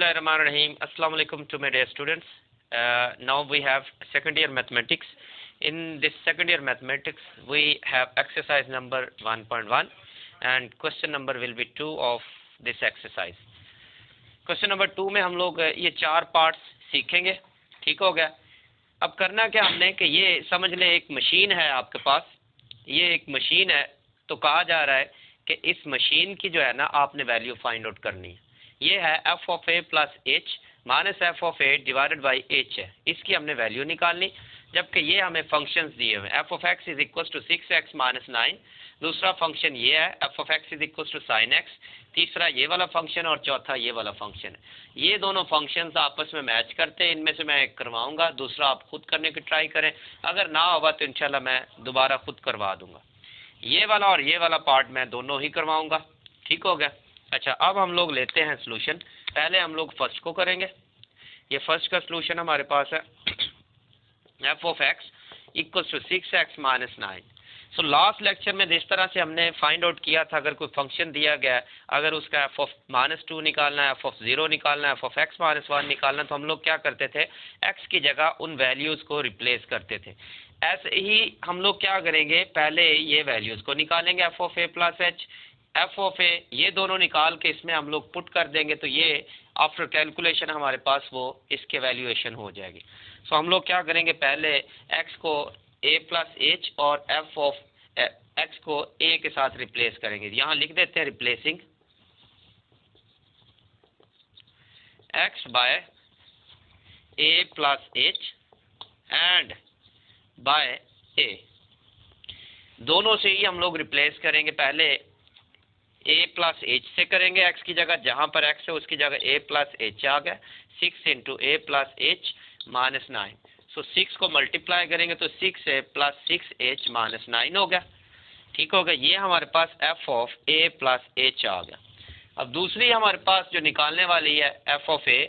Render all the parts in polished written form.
Bismillahirrahmanirrahim. Assalamu alaikum to my dear students. Now we have second year mathematics. In this second year mathematics, we have exercise number 1.1 and question number will be 2 of this exercise. Question number 2 में हम लोग ये 4 parts सीखेंगे. ठीक हो गया. अब करना क्या हमने कि ये समझ लें एक मशीन है आपके पास. ये एक मशीन है तो कहा जा रहा है कि इस मशीन की जो है ना आपने वैल्यू फाइंड आउट करनी है. ये है F of A plus H minus F of A divided by H है. इसकी हमने वैल्यू निकालनी. जबकि ये हमें फंक्शंस दिए हुए हैं. F of X is equal to 6x minus 9. दूसरा फंक्शन ये है F of X is equal to sine X. तीसरा ये वाला फंक्शन और चौथा ये वाला फंक्शन है. ये दोनों फंक्शंस आपस में मैच करते हैं. इनमें से मैं एक करवाऊंगा, दूसरा आप खुद करने की ट्राई करें. अगर ना होगा तो इंशाल्लाह मैं दोबारा खुद करवा दूंगा. ये वाला और ये वाला पार्ट मैं दोनों ही करवाऊंगा. ठीक हो गया. अच्छा, अब हम लोग लेते हैं सोल्यूशन. पहले हम लोग फर्स्ट को करेंगे. ये फर्स्ट का सोल्यूशन हमारे पास है F of X equals to 6x minus 9. So last lecture में जिस तरह से हमने फाइंड आउट किया था, अगर कोई फंक्शन दिया गया है, अगर उसका एफ ऑफ माइनस 2 निकालना है, एफ ऑफ 0 निकालना है, एफ ऑफ एक्स माइनस 1 निकालना है, तो हम लोग क्या करते थे, एक्स की जगह उन वैल्यूज़ को रिप्लेस करते थे. ऐसे ही हम लोग क्या करेंगे, पहले ये वैल्यूज़ को निकालेंगे F of A plus H, F of A, ये दोनों निकाल के इसमें हम लोग पुट कर देंगे. तो ये आफ्टर कैलकुलेशन हमारे पास वो इसके वैल्यूएशन हो जाएगी. सो हम लोग क्या करेंगे, पहले एक्स को ए प्लस एच और एफ ऑफ एक्स को ए के साथ रिप्लेस करेंगे. यहाँ लिख देते हैं replacing X by A plus H and by A. दोनों से ही हम लोग रिप्लेस करेंगे. पहले ए प्लस एच से करेंगे एक्स की जगह, जहां पर एक्स है उसकी जगह ए प्लस एच आ गया. 6 इंटू ए प्लस एच माइनस 9. सो 6 को मल्टीप्लाई करेंगे तो 6a प्लस 6h माइनस 9 हो गया. ठीक हो गया. ये हमारे पास F of A plus H आ गया. अब दूसरी हमारे पास जो निकालने वाली है एफ ऑफ ए,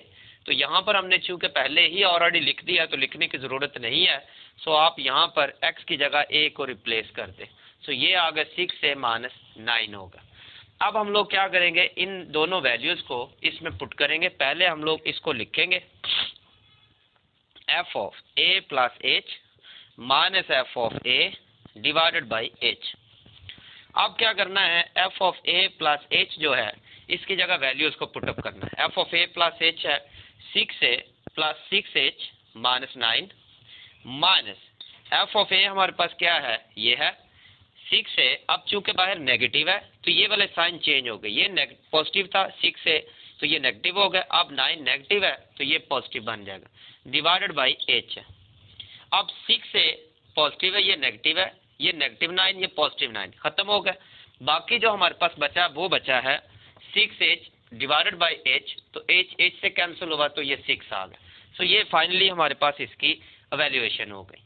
तो यहाँ पर हमने चूंकि पहले ही ऑलरेडी लिख दिया तो लिखने की ज़रूरत नहीं है. सो आप यहाँ पर एक्स की जगह ए को रिप्लेस कर दें. सो ये आ गया 6a माइनस 9 होगा. अब हम लोग क्या करेंगे, इन दोनों वैल्यूज़ को इसमें पुट करेंगे. पहले हम लोग इसको लिखेंगे F of A plus H minus F of A divided by H. अब क्या करना है, F of A plus H जो है इसकी जगह वैल्यूज़ को पुटअप करना है. F of A plus H है 6a plus 6h minus 9 minus F of A हमारे पास क्या है, ये है 6a. अब चूंकि बाहर नेगेटिव है तो ये वाले साइन चेंज हो गए. ये पॉजिटिव था 6a तो ये नेगेटिव हो गया. अब 9 नेगेटिव है तो ये पॉजिटिव बन जाएगा डिवाइडेड बाई एच है. अब 6a पॉजिटिव है, ये नेगेटिव है, ये नेगेटिव 9, ये पॉजिटिव 9, खत्म हो गया. बाकी जो हमारे पास बचा वो बचा है 6h डिवाइडेड बाई एच. तो h से कैंसिल हुआ तो ये 6 आ गया. सो ये फाइनली हमारे पास इसकी एवेल्युएशन हो गई.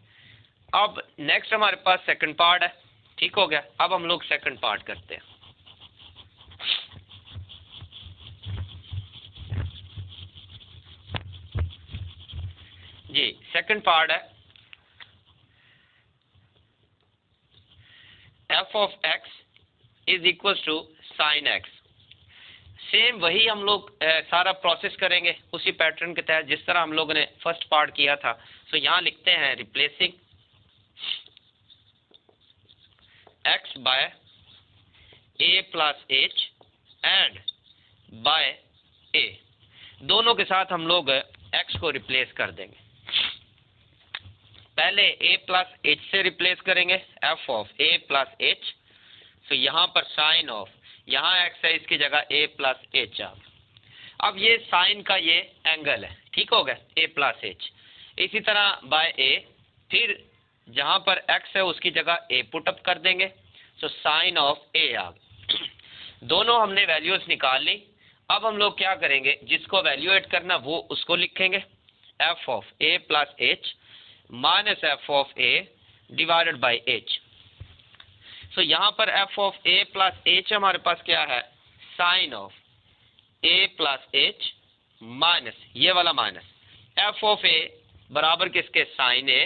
अब नेक्स्ट हमारे पास सेकंड पार्ट है. ठीक हो गया. अब हम लोग सेकंड पार्ट करते हैं. जी, सेकंड पार्ट है F of X is equal to sine X. Same वही हम लोग सारा प्रोसेस करेंगे उसी पैटर्न के तहत जिस तरह हम लोगों ने फर्स्ट पार्ट किया था. सो यहाँ लिखते हैं replacing x by a plus H and by a. दोनों के साथ हम लोग x को रिप्लेस कर देंगे. पहले a प्लस एच से रिप्लेस करेंगे f of a plus H. तो यहाँ पर साइन ऑफ, यहाँ x है इसकी जगह a प्लस एच आ गया. अब ये साइन का ये एंगल है. ठीक हो गया, a प्लस एच. इसी तरह बाय a, फिर जहाँ पर x है उसकी जगह a पुटअप कर देंगे. तो साइन ऑफ a आ गया. दोनों हमने वैल्यूज निकाल ली. अब हम लोग क्या करेंगे, जिसको वैल्यूएट करना वो उसको लिखेंगे f of a plus H minus F of a divided by H. So यहाँ पर f of a plus H हमारे पास क्या है, sine of a plus H minus ये वाला माइनस f ऑफ a बराबर किसके, sine a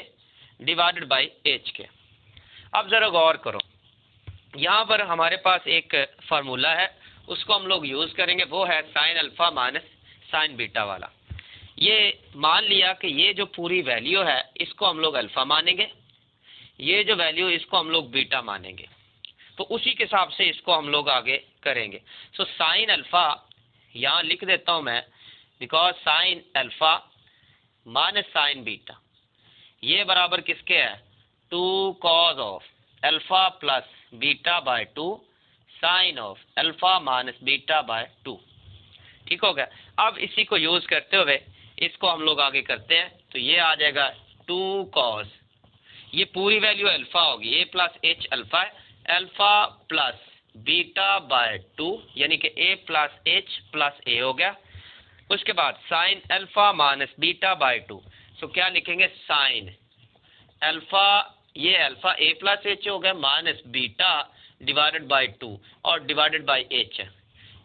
divided by H के. अब जरा गौर करो, यहाँ पर हमारे पास एक फार्मूला है उसको हम लोग यूज़ करेंगे, वो है sine alpha minus sine beta वाला। ये मान लिया कि ये जो पूरी वैल्यू है इसको हम लोग अल्फा मानेंगे, ये जो वैल्यू इसको हम लोग बीटा मानेंगे, तो उसी के हिसाब से इसको हम लोग आगे करेंगे। सो साइन अल्फा यहाँ लिख देता हूँ मैं, because sine alpha minus sine beta, ये बराबर किसके है, 2 cos of alpha plus beta by 2 sine of alpha minus beta by 2। ठीक हो गया। अब इसी को यूज करते हुए इसको हम लोग आगे करते हैं, तो ये आ जाएगा 2 कॉस, ये पूरी वैल्यू अल्फा होगी, ए प्लस एच अल्फा है, अल्फा प्लस बीटा बाय 2 यानी कि ए प्लस एच प्लस ए हो गया। उसके बाद sign alpha minus beta by 2, सो क्या लिखेंगे, साइन अल्फा, ये अल्फा ए प्लस एच हो गया माइनस बीटा डिवाइडेड बाय 2 और डिवाइडेड बाय एच है,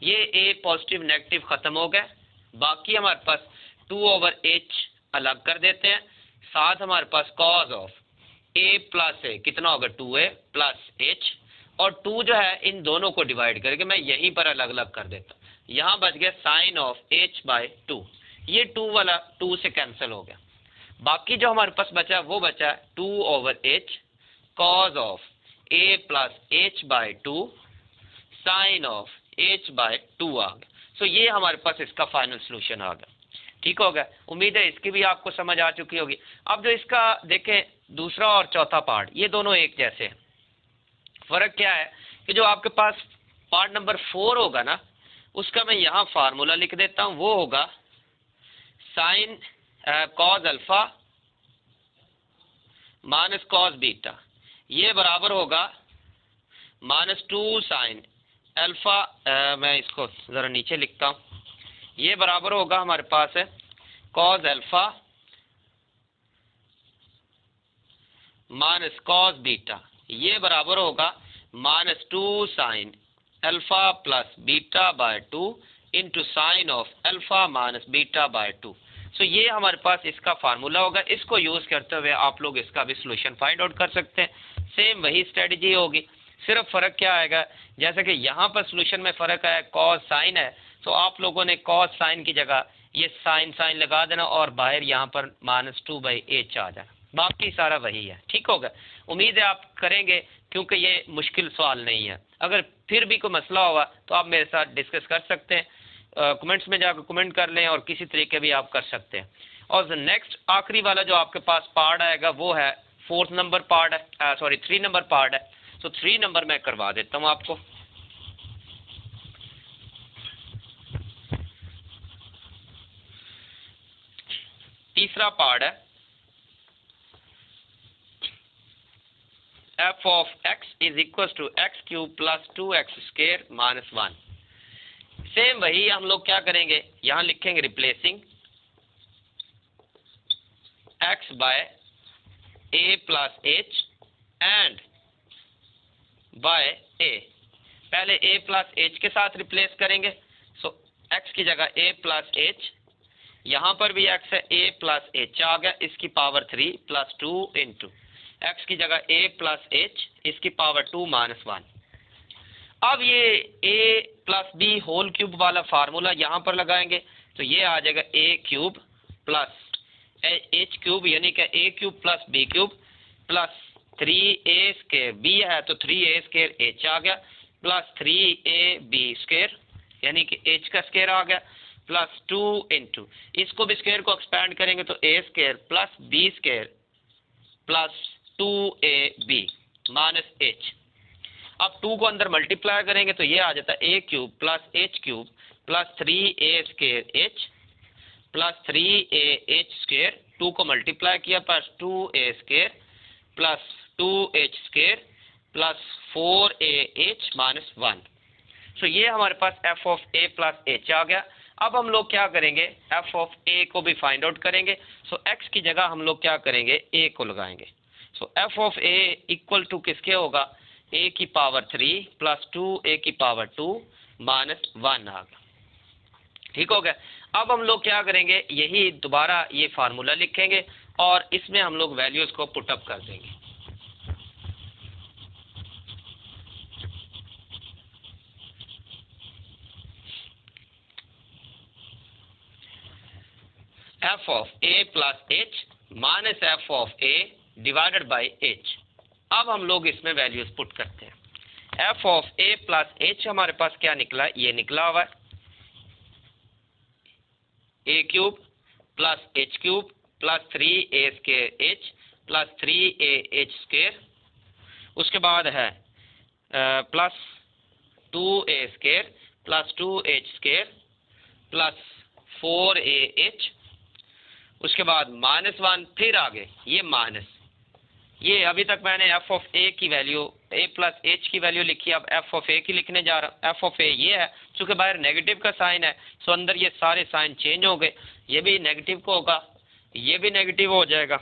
ये ए पॉजिटिव नेगेटिव खत्म हो गया। बाकी हमारे पास 2/h अलग कर देते हैं, साथ हमारे पास कॉज ऑफ a प्लस ए कितना होगा, 2a प्लस h, और 2 जो है इन दोनों को डिवाइड करके मैं यहीं पर अलग अलग कर देता हूँ, यहाँ बच गया साइन ऑफ h बाय 2, ये 2 वाला 2 से कैंसिल हो गया। बाकी जो हमारे पास बचा वो बचा 2/h cos of a plus h by 2 sine of h by 2 आ गया। सो ये हमारे पास इसका फाइनल सोल्यूशन आ गया। ठीक हो गया, उम्मीद है इसकी भी आपको समझ आ चुकी होगी। अब जो इसका देखें दूसरा और चौथा पार्ट, ये दोनों एक जैसे हैं। फर्क क्या है कि जो आपके पास पार्ट नंबर 4 होगा ना, उसका मैं यहाँ फार्मूला लिख देता हूँ, वो होगा sign cause alpha minus cos beta, ये बराबर होगा -2 साइन अल्फा, मैं इसको ज़रा नीचे लिखता हूँ, ये बराबर होगा हमारे पास है cause alpha minus cos beta, ये बराबर होगा -2 sine alpha plus beta by 2 into sine of alpha minus beta by 2। सो ये हमारे पास इसका फार्मूला होगा, इसको यूज करते हुए आप लोग इसका भी सोल्यूशन फाइंड आउट कर सकते हैं। सेम वही स्ट्रेटजी होगी, सिर्फ फर्क क्या आएगा, जैसे कि यहाँ पर सोल्यूशन में फर्क आया कॉस साइन है, तो आप लोगों ने कॉस साइन की जगह ये साइन साइन लगा देना और बाहर यहाँ पर -2/h आ जाना, बाकी सारा वही है। ठीक होगा, उम्मीद है आप करेंगे क्योंकि ये मुश्किल सवाल नहीं है। अगर फिर भी कोई मसला होगा तो आप मेरे साथ डिस्कस कर सकते हैं, कमेंट्स में जाकर कमेंट कर लें, और किसी तरीके भी आप कर सकते हैं। और नेक्स्ट आखिरी वाला जो आपके पास पार्ट आएगा वो है 4 नंबर पार्ट है, सॉरी 3 नंबर पार्ट है। तो 3 नंबर मैं करवा देता हूँ आपको। तीसरा पार्ट है f of x is equals to x cube plus 2x square minus 1। Same वही हम लोग क्या करेंगे, यहाँ लिखेंगे replacing x by a plus h and by a, पहले a plus h के साथ रिप्लेस करेंगे, सो x की जगह a plus h, यहाँ पर भी x है a plus h आ गया, इसकी पावर 3 प्लस 2 इंटू x की जगह a प्लस h, इसकी पावर 2 माइनस 1। अब ये a plus B whole cube वाला फार्मूला यहाँ पर लगाएंगे, तो ये आ जाएगा a cube plus h cube यानी कि a cube plus b cube plus 3a square, b है तो 3a स्क्वायर h आ गया, प्लस 3ab स्क्वायर यानी कि h का स्क्वायर आ गया, प्लस 2 इंटू इसको भी स्क्वायर को एक्सपैंड करेंगे तो a square plus b square plus 2ab minus h। अब 2 को अंदर मल्टीप्लाई करेंगे तो ये आ जाता है a cube plus h cube plus 3a square h plus 3ah square, 2 को मल्टीप्लाई किया plus 2a square plus 2h square plus 4ah minus 1। सो ये हमारे पास f of a plus h आ गया। अब हम लोग क्या करेंगे, f ऑफ a को भी फाइंड आउट करेंगे, सो x की जगह हम लोग क्या करेंगे, a को लगाएंगे। So f of a equal to किसके होगा, a की पावर 3 प्लस 2a की पावर 2 माइनस 1 आ गया। ठीक हो गया। अब हम लोग क्या करेंगे, यही दोबारा ये फार्मूला लिखेंगे और इसमें हम लोग वैल्यूज को पुटअप कर देंगे। F of A plus H minus F of A divided by H. अब हम लोग इसमें वैल्यूज पुट करते हैं। F of A plus H हमारे पास क्या निकला, ये निकला हुआ है A cube plus H cube plus 3a square H plus 3a square, उसके बाद है plus 2a square plus 2h square plus 4ah, उसके बाद -1, फिर आगे ये माइनस, ये अभी तक मैंने एफ ऑफ ए की वैल्यू ए प्लस एच की वैल्यू लिखी, अब एफ ऑफ ए की लिखने जा रहा हूँ। एफ ऑफ ए ये है, चूंकि बाहर नेगेटिव का साइन है सो अंदर ये सारे साइन चेंज हो गए, ये भी नेगेटिव को होगा, ये भी नेगेटिव हो जाएगा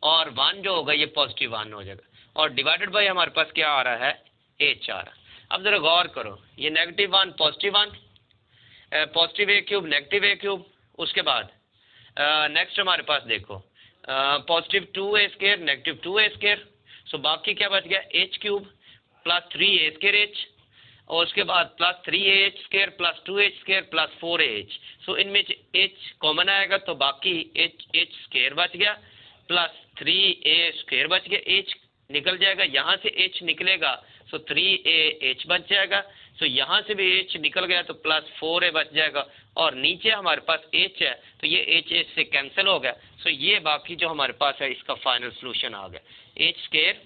और 1 जो होगा ये पॉजिटिव 1 हो जाएगा, और डिवाइडेड बाई हमारे पास क्या आ रहा है, एच आ रहा है। अब जरा गौर करो, ये -1 positive 1, positive A cube negative A cube, उसके बाद नेक्स्ट हमारे पास देखो positive 2a square negative 2a square, so बाकी क्या बच गया H cube plus 3a square H, और उसके बाद plus 3ah square plus 2h square plus 4ah, so इनमें h कॉमन आएगा तो बाकी h स्क्वायर बच गया प्लस 3a स्क्वायर बच गया, h निकल जाएगा, यहाँ से h निकलेगा सो 3ah बच जाएगा, सो यहाँ से भी h निकल गया तो प्लस 4a बच जाएगा, और नीचे हमारे पास h है तो ये h से कैंसिल हो गया, सो ये बाकी जो हमारे पास है इसका फाइनल सोल्यूशन आ गया h square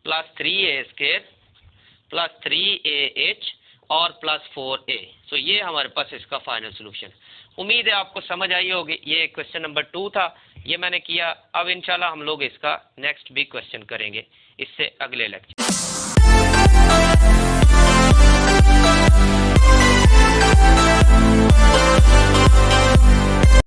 plus 3a square plus 3ah और प्लस 4a, सो ये हमारे पास इसका फाइनल सोल्यूशन। उम्मीद है आपको समझ आई होगी। ये क्वेश्चन नंबर 2 था, ये मैंने किया। अब इंशाल्लाह हम लोग इसका नेक्स्ट भी क्वेश्चन करेंगे इससे अगले लेक्चर।